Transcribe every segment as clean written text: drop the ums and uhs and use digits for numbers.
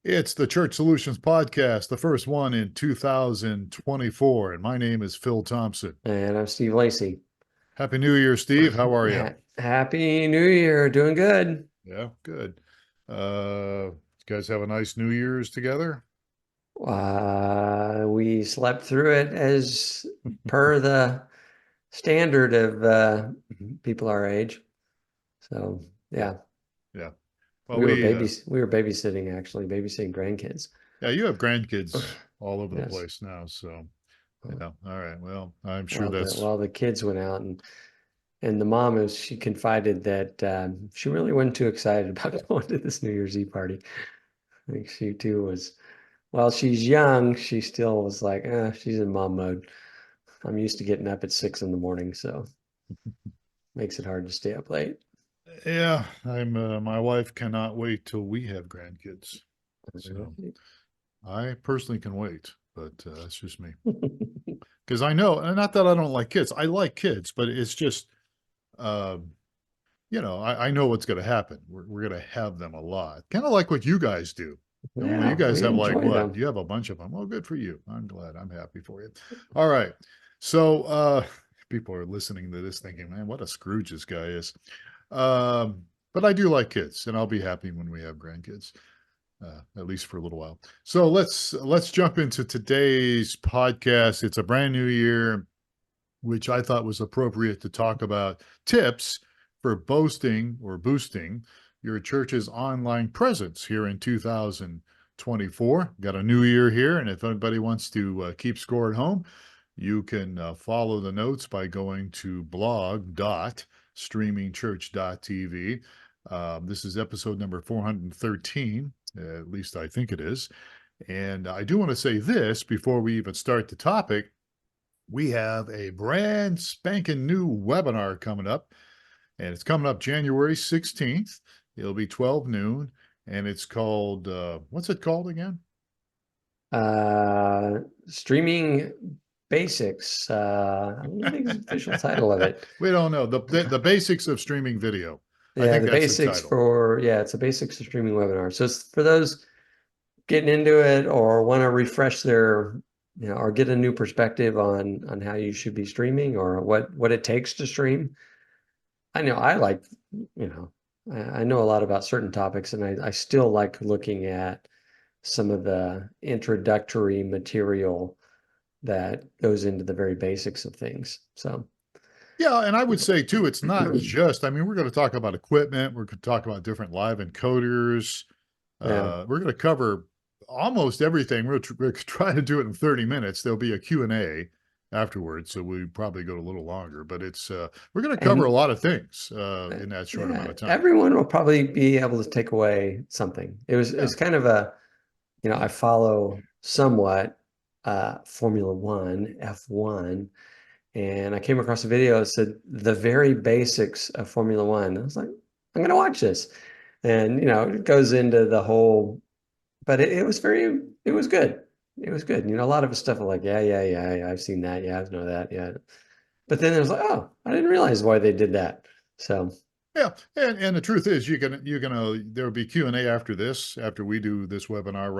It's the Church Solutions Podcast, the first one in 2024. And my name is Phil Thompson. And I'm Steve Lacy. Happy New Year, Steve. How are you? Happy New Year. Doing good. Yeah, good. You guys have a nice New Year's together? We slept through it as per the standard of people our age. So Yeah, yeah, yeah. Well, we, we were babysitting actually, babysitting grandkids. yeah, you have grandkids all over the Yes. place now. So, yeah. All right. Well, I'm sure While that's, the kids went out and the mom she confided that she really wasn't too excited about going to this New Year's Eve party. I think she too was. While she's young, she still was like, she's in mom mode. I'm used to getting up at 6 in the morning, so makes it hard to stay up late. yeah, my wife cannot wait till we have grandkids. So I personally can wait, but that's just me. Because I know, and not that I don't like kids. I like kids, but it's just, uh, I know what's going to happen. We're going to have them a lot, kind of like what you guys do. And well, you Yeah, guys we have like enjoy what? them. You have a bunch of them. Well, good for you. I'm glad. I'm happy for you. All right. So people are listening to this thinking, man, what a Scrooge this guy is. But I do like kids, and I'll be happy when we have grandkids, at least for a little while. So let's jump into today's podcast. It's a brand new year, which I thought was appropriate to talk about tips for boosting your church's online presence here in 2024. Got a new year here, and if anybody wants to keep score at home, you can follow the notes by going to blog.streamingchurch.tv. This is episode number 413, at least I think it is. And I do want to say this before we even start the topic. We have a brand spanking new webinar coming up, and it's coming up January 16th. It'll be 12 noon, and it's called, what's it called again? Streaming basics. I don't know the official title of it. We don't know. The basics of streaming video. I Yeah, think the that's the basics title. for it's a basics of streaming webinar. So it's for those getting into it or want to refresh their, or get a new perspective on how you should be streaming or what it takes to stream. I know I like, you know, I know a lot about certain topics and I still like looking at some of the introductory material that goes into the very basics of things. So, Yeah, and I would say too, it's not just, I mean, we're going to talk about equipment, we're going to talk about different live encoders. yeah. We're going to cover almost everything. We're trying to do it in 30 minutes. There'll be a Q&A afterwards, so we probably go a little longer, but it's we're going to cover a And lot of things in that short amount of time. everyone will probably be able to take away something. Yeah. It's kind of a, I follow somewhat Formula One, F1, and I came across a video that said the very basics of Formula One. I was like, I'm gonna watch this. And it goes into the whole, but it was it was good. It was good. A lot of the stuff I'm like, yeah, I've seen that. Yeah, I know that. Yeah. But then it was like, oh, I didn't realize why they did that. So Yeah, and the truth is, you're gonna there will be Q&A after this, after we do this webinar,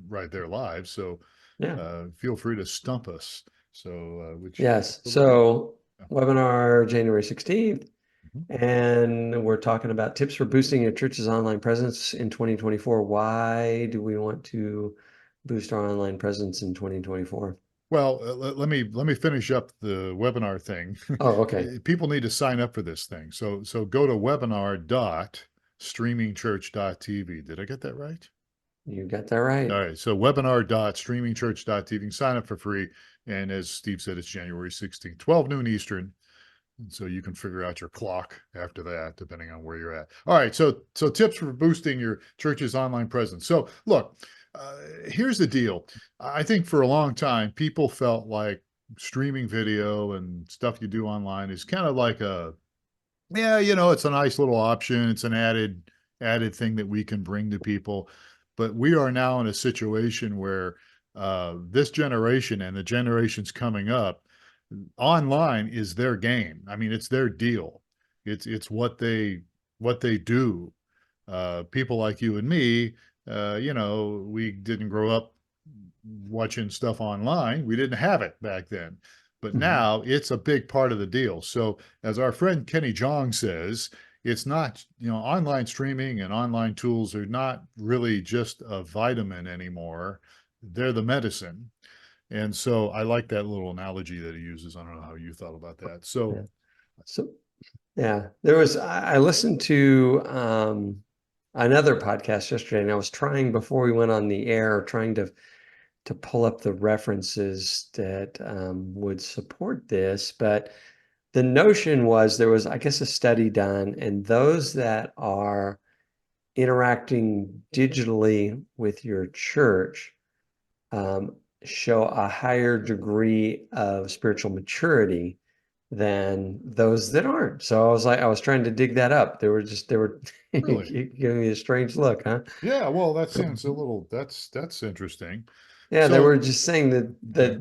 right there live. So yeah. feel free to stump us. So which Yes. will be So webinar January 16th. Mhm. And we're talking about tips for boosting your church's online presence in 2024. Why do we want to boost our online presence in 2024? Well, let me finish up the webinar thing. Oh, okay. People need to sign up for this thing. So go to webinar.streamingchurch.tv. Did I get that right? You got that right. All right. So webinar.streamingchurch.tv. You can sign up for free. And as Steve said, it's January 16th, 12 noon Eastern. And so you can figure out your clock after that, depending on where you're at. All right. So tips for boosting your church's online presence. So look, here's the deal. I think for a long time, people felt like streaming video and stuff you do online is kind of like yeah, it's a nice little option. It's an added thing that we can bring to people. But we are now in a situation where this generation and the generations coming up, online is their game. I mean, it's their deal. It's what they do. People like you and me, we didn't grow up watching stuff online. We didn't have it back then. But Mhm. now it's a big part of the deal. So, as our friend Kenny Jong says, it's not, online streaming and online tools are not really just a vitamin anymore. They're the medicine. And so I like that little analogy that he uses. I don't know how you thought about that. So, Yeah. So yeah, I listened to another podcast yesterday, and I was trying before we went on the air, trying to pull up the references that would support this. But the notion was there was, I guess, a study done, and those that are interacting digitally with your church show a higher degree of spiritual maturity than those that aren't. So I was trying to dig that up. They were really, giving me a strange look, huh? yeah, well, that sounds a little, that's interesting. Yeah, they were So, just saying okay.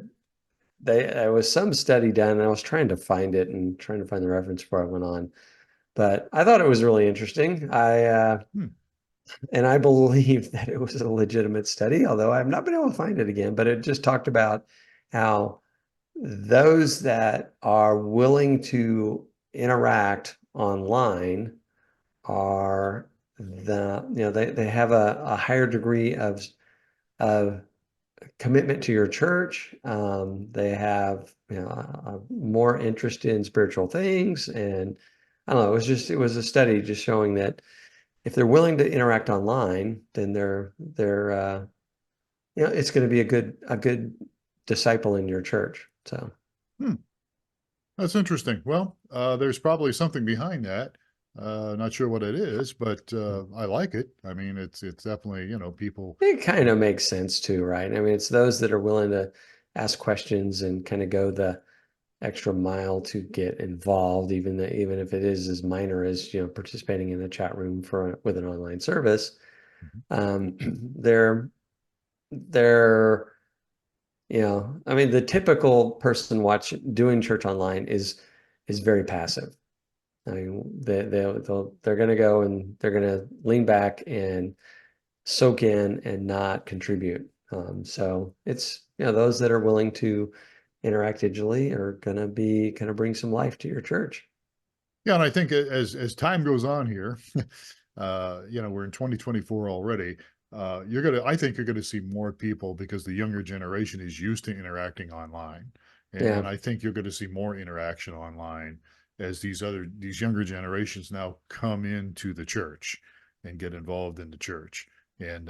there was some study done, and I was trying to find it and trying to find the reference before I went on. But I thought it was really interesting. Hmm, And I believe that it was a legitimate study, although I've not been able to find it again. But it just talked about how those that are willing to interact online are they have a higher degree of commitment to your church. They have more interest in spiritual things, and I don't know. It was a study just showing that if they're willing to interact online, then it's going to be a good disciple in your church. So hmm. That's interesting. Well, there's probably something behind that. Not sure what it is, but I like it. I mean, it's definitely, people. it kind of makes sense too, right? I mean, it's those that are willing to ask questions and kind of go the extra mile to get involved, even if it is as minor as participating in a chat room with an online service. Mhm. Um, they're they're I mean, the typical person doing church online is very passive. I mean, they're going to go and they're going to lean back and soak in and not contribute. So it's those that are willing to interact digitally are going to bring some life to your church. Yeah, and I think as time goes on here, we're in 2024 already. I think you're gonna see more people because the younger generation is used to interacting online, and Yeah, I think you're gonna see more interaction online as these younger generations now come into the church and get involved in the church. And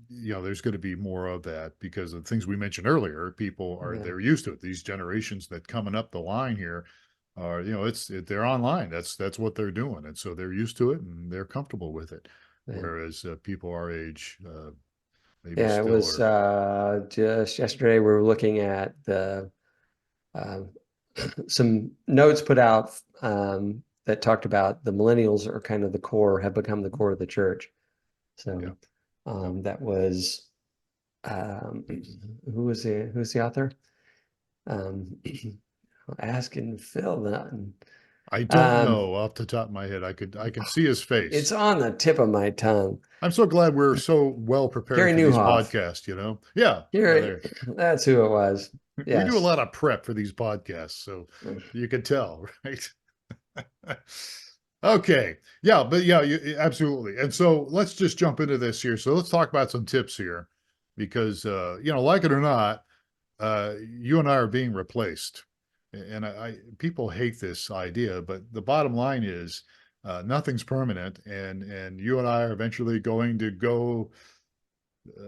there's going to be more of that because of the things we mentioned earlier. People are yeah, they're used to it. These generations that coming up the line here are they're online. That's what they're doing, and so they're used to it and they're comfortable with it. yeah. Whereas people our age maybe Yeah, it still was are. just yesterday we were looking at the uh, some notes put out that talked about the millennials are kind of the core, have become the core of the church. Yeah, So yeah. that was um, who's the author? Um, asking Phil that. I don't Um, know off the top of my head. I can see his it's face. on the tip of my tongue. I'm so glad we're so well prepared Gary for these Newhoff. podcasts. Yeah, yeah. Gary, There, that's who it was. we do a Yes. lot of prep for these podcasts, so you can tell, right? Okay. Yeah, but yeah, absolutely. And so let's just jump into this here. So let's talk about some tips here because, like it or not, you and I are being replaced. And people hate this idea, but the bottom line is nothing's permanent. And you and I are eventually going to go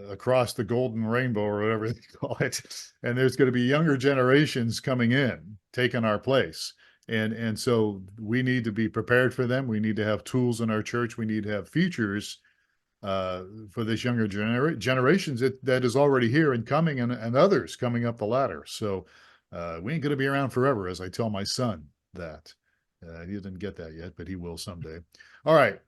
across the golden rainbow or whatever they call it. And there's going to be younger generations coming in, taking our place. And so we need to be prepared for them. We need to have tools in our church. We need to have features for this younger generations that is already here and coming, and others coming up the ladder. So we ain't going to be around forever, as I tell my son that. He didn't get that yet, but he will someday. All right,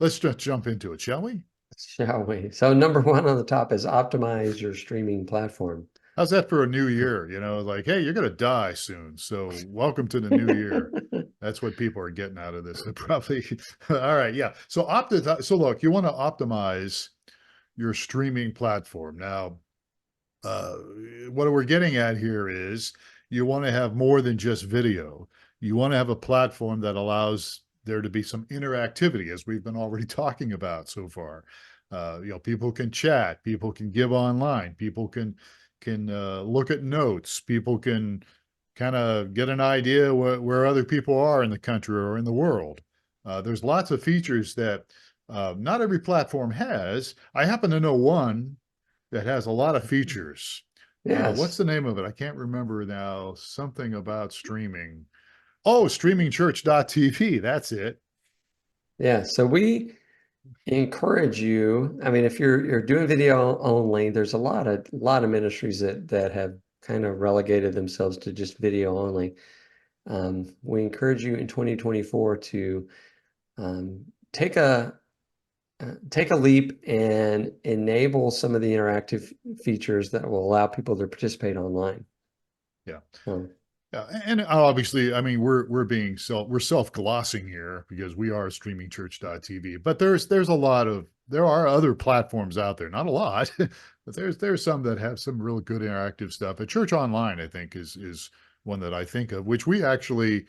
let's just jump into it, shall we? Shall we? So number one on the top is optimize your streaming platform. How's that for a new year? Like, hey, you're going to die soon. So welcome to the new year. That's what people are getting out of this. Probably. All right. Yeah. So look, you want to optimize your streaming platform. Now, uh, what we're getting at here is you want to have more than just video. You want to have a platform that allows there to be some interactivity, as we've been already talking about so far. People can chat, people can give online, people can look at notes, people can kind of get an idea where other people are in the country or in the world. There's lots of features that not every platform has. I happen to know one that has a lot of features. What's Yes. the name of it? I can't remember now. Something about streaming. Oh, streamingchurch.tv. That's it. Yeah. So we encourage you. I mean, if you're doing video only, there's a lot of ministries that have kind of relegated themselves to just video only. We encourage you in 2024 to um, take a take a leap and enable some of the interactive features that will allow people to participate online. Yeah. So, Yeah, and obviously, I mean, we're self-glossing here because we are streamingchurch.tv, but there are other platforms out there, not a lot, but there's some that have some real good interactive stuff. A Church Online, I think, is one that I think of, which we actually,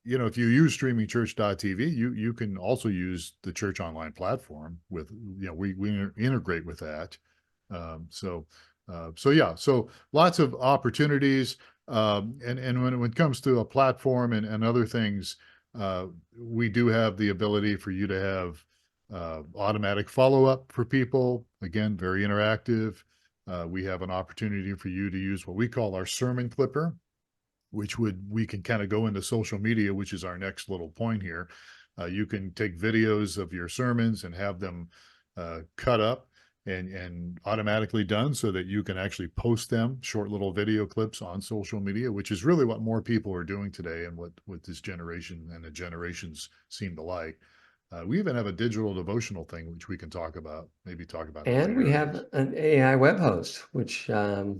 if you use streamingchurch.tv, you can also use the Church Online platform with, we integrate with that. So yeah, so lots of opportunities. And when it comes to a platform and other things, we do have the ability for you to have automatic follow-up for people. Again, very interactive. We have an opportunity for you to use what we call our sermon clipper, which we can kind of go into social media, which is our next little point here. You can take videos of your sermons and have them cut up and automatically done so that you can actually post them, short little video clips on social media, which is really what more people are doing today and what this generation and the generations seem to like. We even have a digital devotional thing, which we can maybe talk about in other and we areas. have an AI web host, which we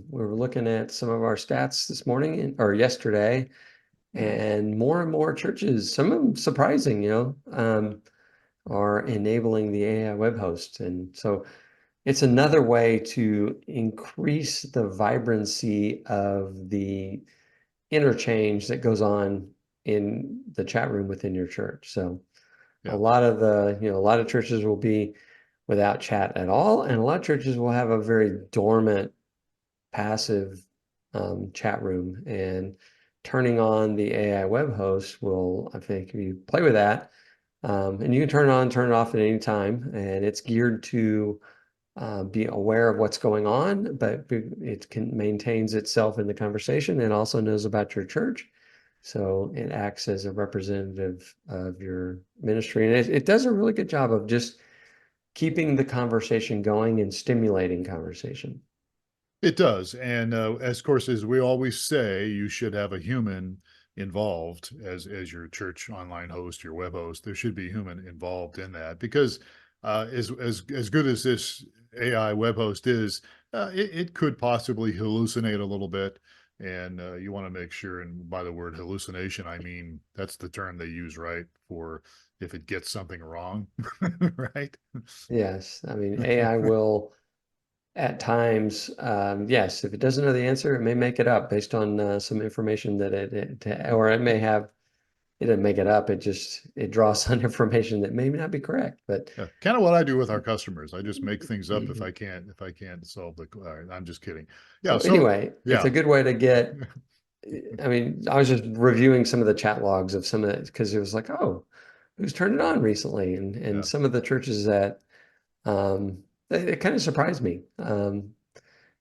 were looking at some of our stats this morning or yesterday, and more churches, some of them surprising, are enabling the AI web host. And so it's another way to increase the vibrancy of the interchange that goes on in the chat room within your church. So a Yeah. lot of a lot of churches will be without chat at all, and a lot of churches will have a very dormant, passive chat room. And turning on the AI web host will, I think, if you play with that, and you can turn it on, turn it off at any time, and it's geared to be aware of what's going on, but it maintains itself in the conversation and also knows about your church. So it acts as a representative of your ministry. And it does a really good job of just keeping the conversation going and stimulating conversation. It does. And as of course, as we always say, you should have a human involved as your church online host, your web host. There should be human involved in that because as good as this AI web host is, it could possibly hallucinate a little bit. And you want to make sure, and by the word hallucination, I mean that's the term they use, right? For if it gets something wrong, right? Yes, I mean, AI will at times, yes, if it doesn't know the answer, it may make it up based on some information that or it may have, it didn't make it up. It draws on information that may not be correct, but Yeah, kind of what I do with our customers. I just make things up Mhm. if I can't solve the. All right, I'm just kidding. Yeah. So So anyway, it's yeah, a good way to get, I mean, I was just reviewing some of the chat logs of some of it because it was like, oh, who's turned it on recently? And yeah, some of the churches that it kind of surprised me.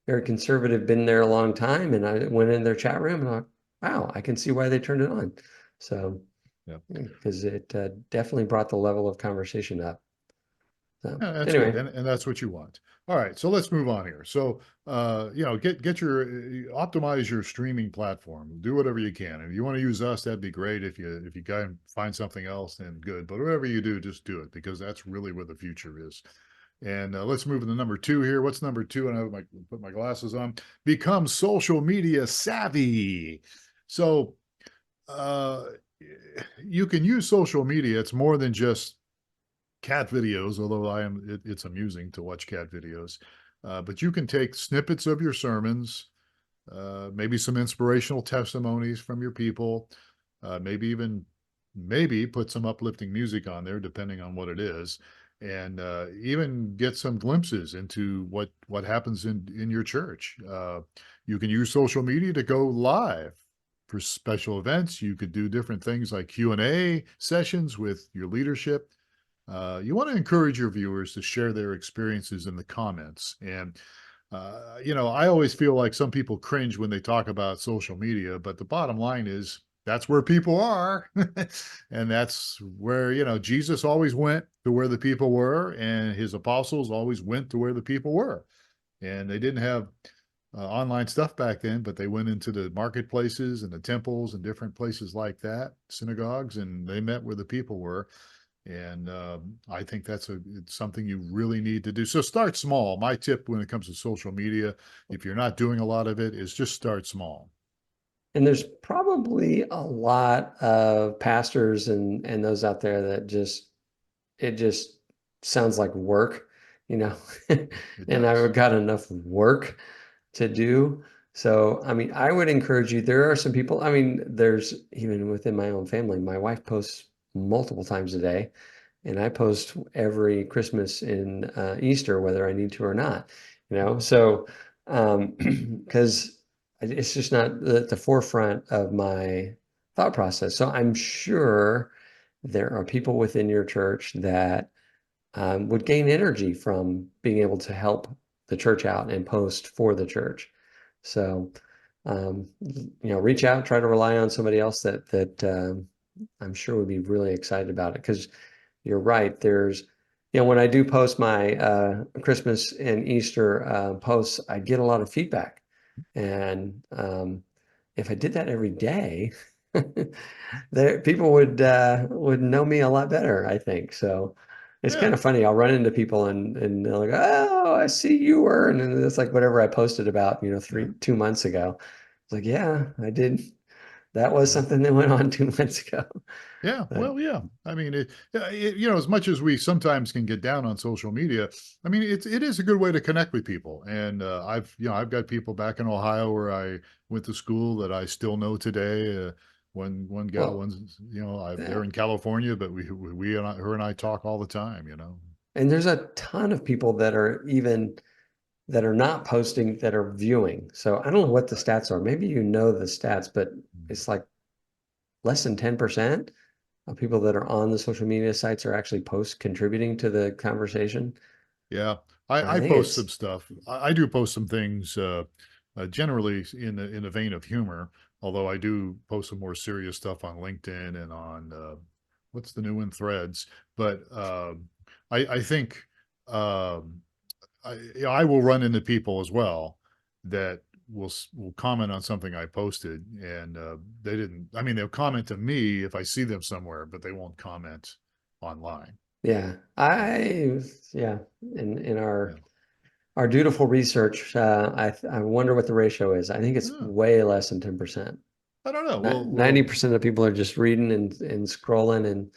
Very conservative, been there a long time, and I went in their chat room and I, wow, I can see why they turned it on. So yeah. because it definitely brought the level of conversation up. So Yeah, that's good, anyway, and that's what you want. All right, so let's move on here. So, get your optimize your streaming platform. Do whatever you can. If you want to use us, that'd be great. If you can find something else, then good. But whatever you do, just do it because that's really where the future is. And let's move to number two here. What's number two? And I put my glasses on. Become social media savvy. So, uh, you can use social media. It's more than just cat videos, although it's amusing to watch cat videos. But you can take snippets of your sermons, maybe some inspirational testimonies from your people, maybe even maybe put some uplifting music on there, depending on what it is, and even get some glimpses into what happens in your church. You can use social media to go live for special events. You could do different things like Q&A sessions with your leadership. You want to encourage your viewers to share their experiences in the comments. And, I always feel like some people cringe when they talk about social media, but the bottom line is that's where people are. And that's where, Jesus always went to where the people were, and his apostles always went to where the people were. And they didn't have online stuff back then, but they went into the marketplaces and the temples and different places like that, synagogues, and they met where the people were. And I think it's something you really need to do. So start small. My tip when it comes to social media, if you're not doing a lot of it, is just start small. And there's probably a lot of pastors and those out there that it just sounds like work, you know. It And does. I've got enough work to do. So, I mean, I would encourage you. There are some people, I mean, there's even within my own family, my wife posts multiple times a day, and I post every Christmas and Easter, whether I need to or not, you know. So, because it's just not the forefront of my thought process. So I'm sure there are people within your church that would gain energy from being able to help the church out and post for the church. So, reach out, try to rely on somebody else that I'm sure would be really excited about it. Because you're right, when I do post my Christmas and Easter posts, I get a lot of feedback, and if I did that every day, there people would know me a lot better, I think. So it's kind Yeah. of funny. I'll run into people and they're like, "Oh, I see you were," and then it's like whatever I posted about, 2 months ago. It's like, yeah, I did. That was Yeah. something that went on 2 months ago. Yeah, But well, yeah. I mean, as much as we sometimes can get down on social media, I mean, it is a good way to connect with people. And I've got people back in Ohio where I went to school that I still know today. One gal, well, one's, they're yeah. in California, but her and I talk all the time. And there's a ton of people that are not posting that are viewing. So I don't know what the Right. stats are. Maybe you know the stats, but Mm. it's like less than 10% of people that are on the social media sites are actually post contributing to the conversation. Yeah, And I I think post it's, some stuff. I do post some things, generally in the vein of humor. Although I do post some more serious stuff on LinkedIn and on what's the new one, Threads. But I think I will run into people as well that will comment on something I posted, and they didn't. I mean, they'll comment to me if I see them somewhere, but they won't comment online. yeah, Yeah, yeah, in yeah. our dutiful research, I wonder what the ratio is. I think it's Yeah. way less than 10%. I don't know. Well, 90% of people are just reading and scrolling and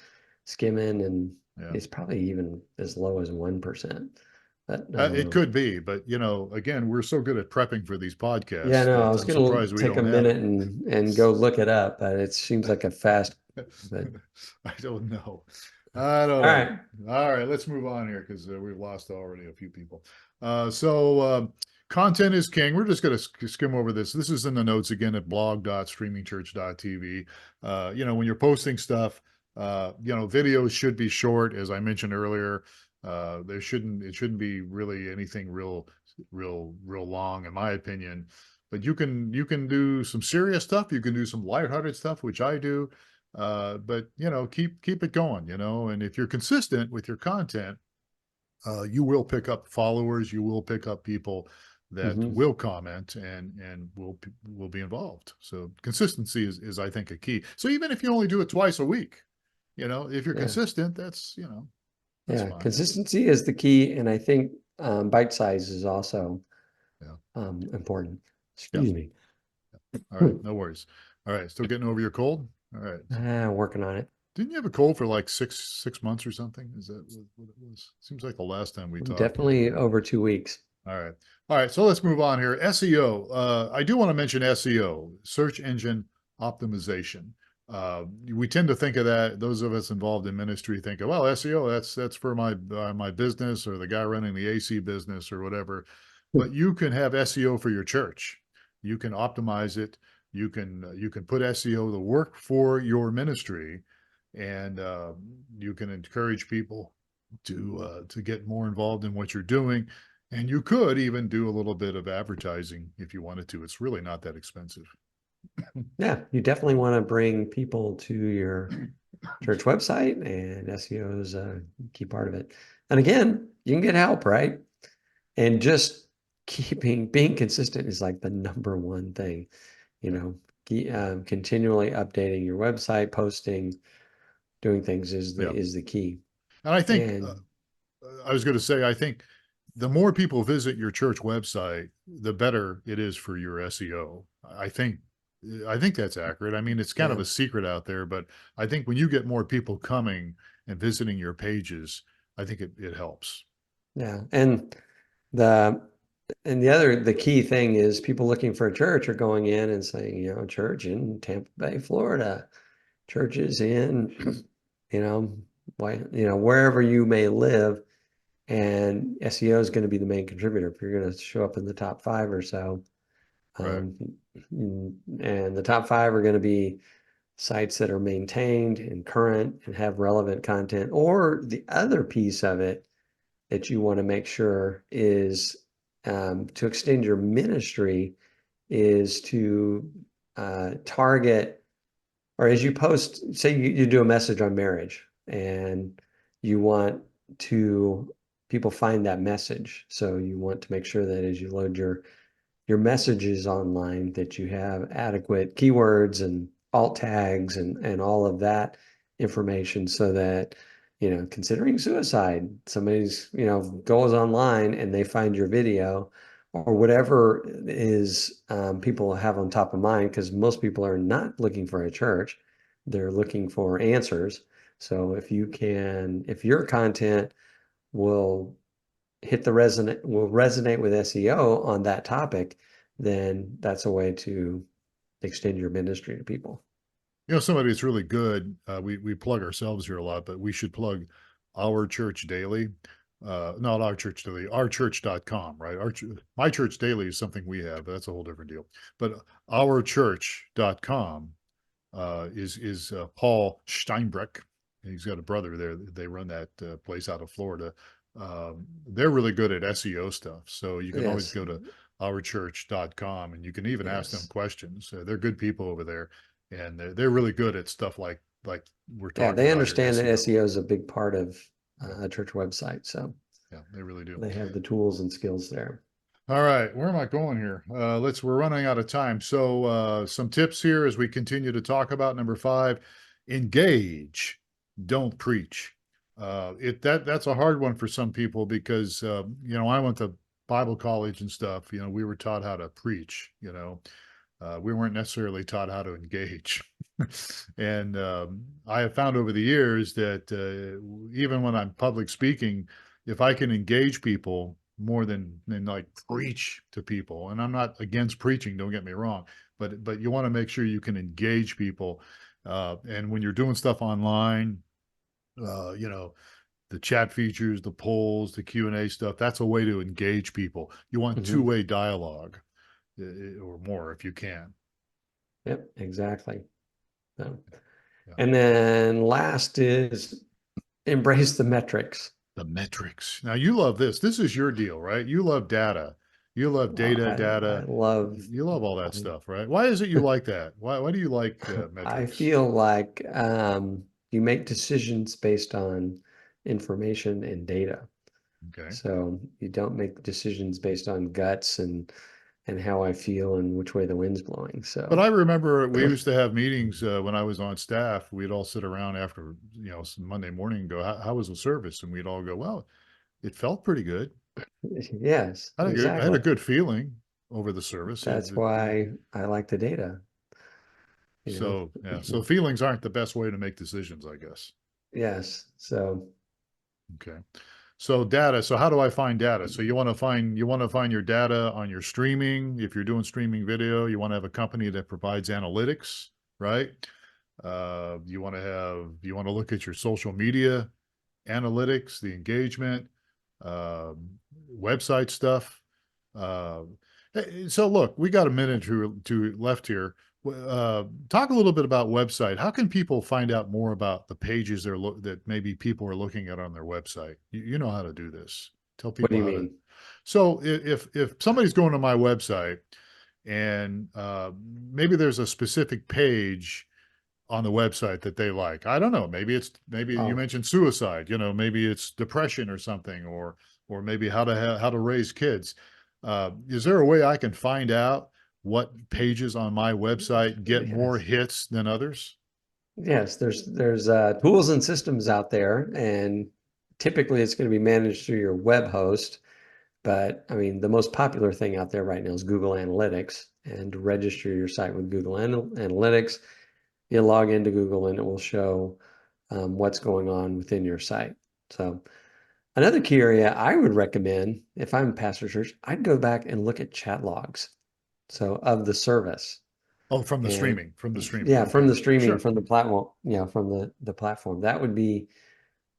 skimming, and yeah. it's probably even as low as 1%. But I don't It know. could be, but again, we're so good at prepping for these Yeah, podcasts no, I that was I'm gonna surprised we take a don't have minute and go look it up, but it seems like a fast, but I don't know. I don't all know. right. All right, let's move on here because we've lost already a few people. So content is king. We're just going to skim over this. This is in the notes again at blog.streamingchurch.tv. When you're posting stuff, videos should be short, as I mentioned earlier. It shouldn't be really anything real long, in my opinion. But you can do some serious stuff. You can do some lighthearted stuff, which I do. But keep it going, and if you're consistent with your content, you will pick up followers, you will pick up people that Hmm. will comment and will be involved. So consistency is I think a key. So even if you only do it twice a week, if you're Yeah. consistent, that's Yeah. fine. Consistency is the key. And I think bite size is also Yeah. important. Yeah. Excuse me. All right. No worries. All right. Still getting over your cold? All right. Working on it. Didn't you have a cold for like six months or something? Is that what it was? Seems like the last time we talked. Definitely over 2 weeks. All right. All right. So let's move on here. SEO. I do want to mention SEO, search engine optimization. We tend to think of that. Those of us involved in ministry think of, well, SEO, that's for my business or the guy running the AC business or whatever. But you can have SEO for your church. You can optimize it. You can put SEO to work for your ministry, and you can encourage people to get more involved in what you're doing. And you could even do a little bit of advertising if you wanted to. It's really not that expensive. Yeah, you definitely want to bring people to your church website, and SEO is a key part of it. And again, you can get help, right? And just being consistent is like the number one thing, you Yeah. know, continually updating your website, posting, doing things Yeah. is the key. And I think And I was going to say, I think the more people visit your church website, the better it is for your SEO. I think that's accurate. I mean, it's kind of yeah, a secret out there, but I think when you get more people coming and visiting your pages, I think it helps. yeah. The the key thing is people looking for a church are going in and saying, church in Tampa Bay, Florida, churches in, you know, wherever you may live. And SEO is going to be the main contributor. If you're going to show up in the top five or so, Right. um, and the top five are going to be sites that are maintained and current and have relevant content. Or the other piece of it that you want to make sure is to extend your ministry is to target, or as you post, say you do a message on marriage and you want to people find that message. So you want to make sure that as you load your messages online that you have adequate keywords and alt tags and all of that information so that, considering suicide, somebody's, goes online and they find your video or whatever is people have on top of mind, because most people are not looking for a church, they're looking for answers. So if your content will will resonate with SEO on that topic, then that's a way to extend your ministry to people. Somebody that's really good, we plug ourselves here a lot, but we should plug Our Church Daily. Not Our Church Daily, ourchurch.com, right? My Church Daily is something we have, but that's a whole different deal. But ourchurch.com is Paul Steinbreck. He's got a brother there. They run that place out of Florida. They're really good at SEO stuff. So you can always Yes, go to ourchurch.com and you can even ask them yes. questions. They're good people over there, and they're really good at stuff like we're Yeah, talking they about here, understand that SEO. SEO is a big part of Yeah, a church website, so yeah, they really do. they have the tools and skills there. All right, where am I going here? We're running out of time. So some tips here as we continue to talk about number 5, engage, don't preach. That's a hard one for some people because I went to Bible college and stuff. We were taught how to preach. We weren't necessarily taught how to engage. And I have found over the years that even when I'm public speaking, if I can engage people more than like preach to people, and I'm not against preaching, don't get me wrong, but you want to make sure you can engage people. And when you're doing stuff online, uh, you know, the chat features, the polls, the Q&A stuff, that's a way to engage people. You want Hmm. two-way dialogue or more if you can. Yep, exactly. So, Yeah. and then last is embrace the metrics. The metrics. Now you love this. This is your deal, right? You love data. You love Well, data, I data. love You love all that I stuff, right? Why is it you like that? Why do you like I metrics? feel like you make decisions based on information and data. Okay. So you don't make decisions based on guts and how I feel and which way the wind's blowing. But So I remember we used to have meetings when I was on staff. We'd all sit around after, some Monday morning and go, how was the service? And we'd all go, well, it felt pretty good. yes, I had a exactly. good feeling over the service. That's why I like the data. you know. So yeah, so feelings aren't the best way to make decisions, I guess. Yes. So Okay. So data. So how do I find data? So you want to find your data on your streaming. If you're doing streaming video, you want to have a company that provides analytics, right? You want to look at your social media analytics, the engagement, um, website stuff. Uh, so look, we got a minute to left here. Talk a little bit about website. How can people find out more about the pages that maybe people are looking at on their website? You know how to do this. Tell what do people you how to. mean? So if somebody's going to my website and maybe there's a specific page on the website that they like. I don't know. Maybe you Oh, mentioned suicide. Maybe it's depression or something, or maybe how to raise kids. Is there a way I can find out what pages on my website get more yes. hits than others? Yes, there's tools and systems out there, and typically it's going to be managed through your web host. But I mean, the most popular thing out there right now is Google Analytics, and to register your site with Google Analytics, you log into Google and it will show what's going on within your site. So another key area I would recommend if I'm a pastor church, I'd go back and look at chat logs. So of the service. Oh, from the And streaming, from the streaming. yeah, from Okay, the streaming, sure. from the platform, from the platform. That would be,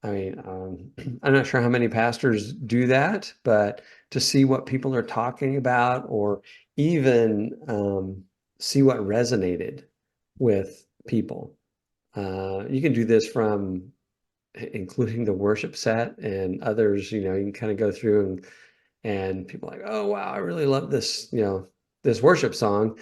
I mean, I'm not sure how many pastors do that, but to see what people are talking about, or even see what resonated with people. You can do this from including the worship set and others, you can kind of go through and people are like, oh wow, I really love this, this worship song.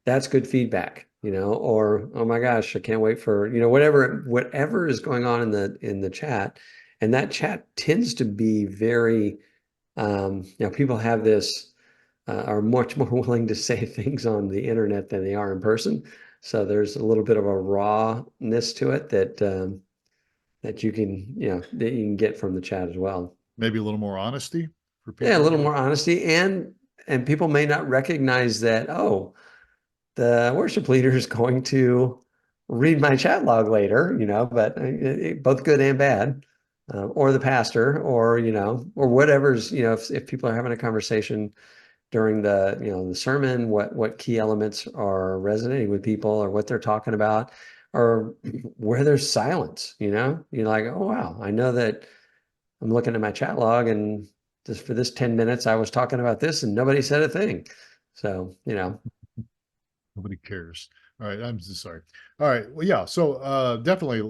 That's good feedback, or oh my gosh, I can't wait for, whatever is going on in the chat. And that chat tends to be very, people have this are much more willing to say things on the internet than they are in person. So there's a little bit of a rawness to it that you can get from the chat as well. Maybe a little more honesty for Yeah, a people little to. more honesty, and people may not recognize that, oh, the worship leader is going to read my chat log later, but both good and bad, or the pastor, or whatever's, if people are having a conversation during the sermon, what key elements are resonating with people, or what they're talking about, or where there's silence, you're like, oh wow, I know that I'm looking at my chat log, and just for this 10 minutes, I was talking about this and nobody said a thing. So, Nobody cares. All right, I'm just sorry. All right, well, yeah. So definitely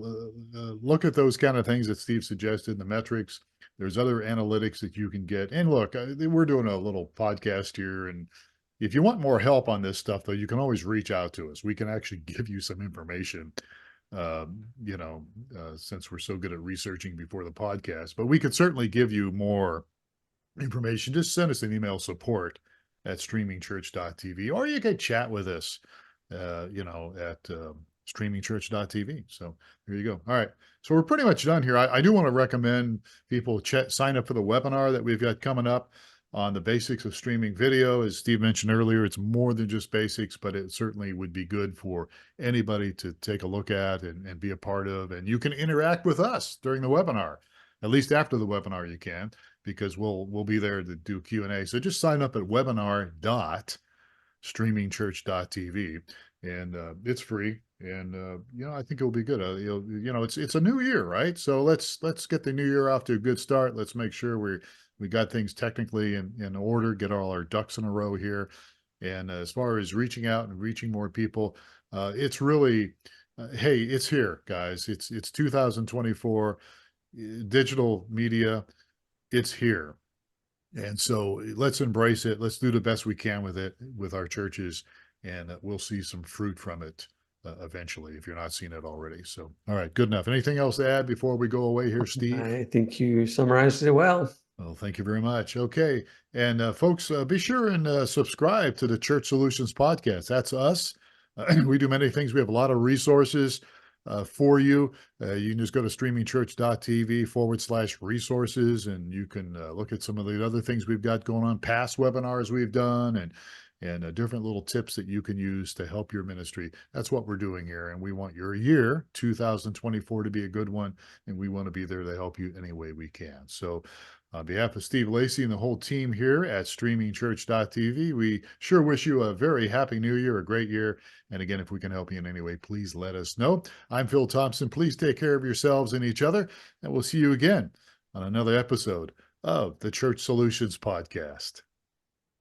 look at those kind of things that Steve suggested, the metrics. There's other analytics that you can get. And look, we're doing a little podcast here, and if you want more help on this stuff, though, you can always reach out to us. We can actually give you some information. Since we're so good at researching before the podcast, but we could certainly give you more information. Just send us an email, support streamingchurch.tv, or you can chat with us, at streamingchurch.tv. So there you go. All right. So we're pretty much done here. I do want to recommend people sign up for the webinar that we've got coming up on the basics of streaming video. As Steve mentioned earlier, it's more than just basics, but it certainly would be good for anybody to take a look at and be a part of. And you can interact with us during the webinar. At least after the webinar, you can, because we'll be there to do Q&A. So just sign up at webinar.streamingchurch.tv, and it's free. And I think it'll be good. It's a new year, right? So let's get the new year off to a good start. Let's make sure we got things technically in order, get all our ducks in a row here. And as far as reaching out and reaching more people, it's really, hey, it's here, guys. It's 2024. Digital media, it's here. And so let's embrace it. Let's do the best we can with it, with our churches, and we'll see some fruit from it eventually if you're not seeing it already. So, all right, good enough. Anything else to add before we go away here, Steve? I think you summarized it well. Well, thank you very much. Okay. And folks, be sure and subscribe to the Church Solutions Podcast. That's us. We do many things. We have a lot of resources for you. You can just go to streamingchurch.tv/resources, and you can look at some of the other things we've got going on, past webinars we've done, and and different little tips that you can use to help your ministry. That's what we're doing here. And we want your year, 2024, to be a good one. And we want to be there to help you any way we can. So, on behalf of Steve Lacy and the whole team here at streamingchurch.tv, we sure wish you a very happy new year, a great year. And again, if we can help you in any way, please let us know. I'm Phil Thompson. Please take care of yourselves and each other. And we'll see you again on another episode of the Church Solutions Podcast.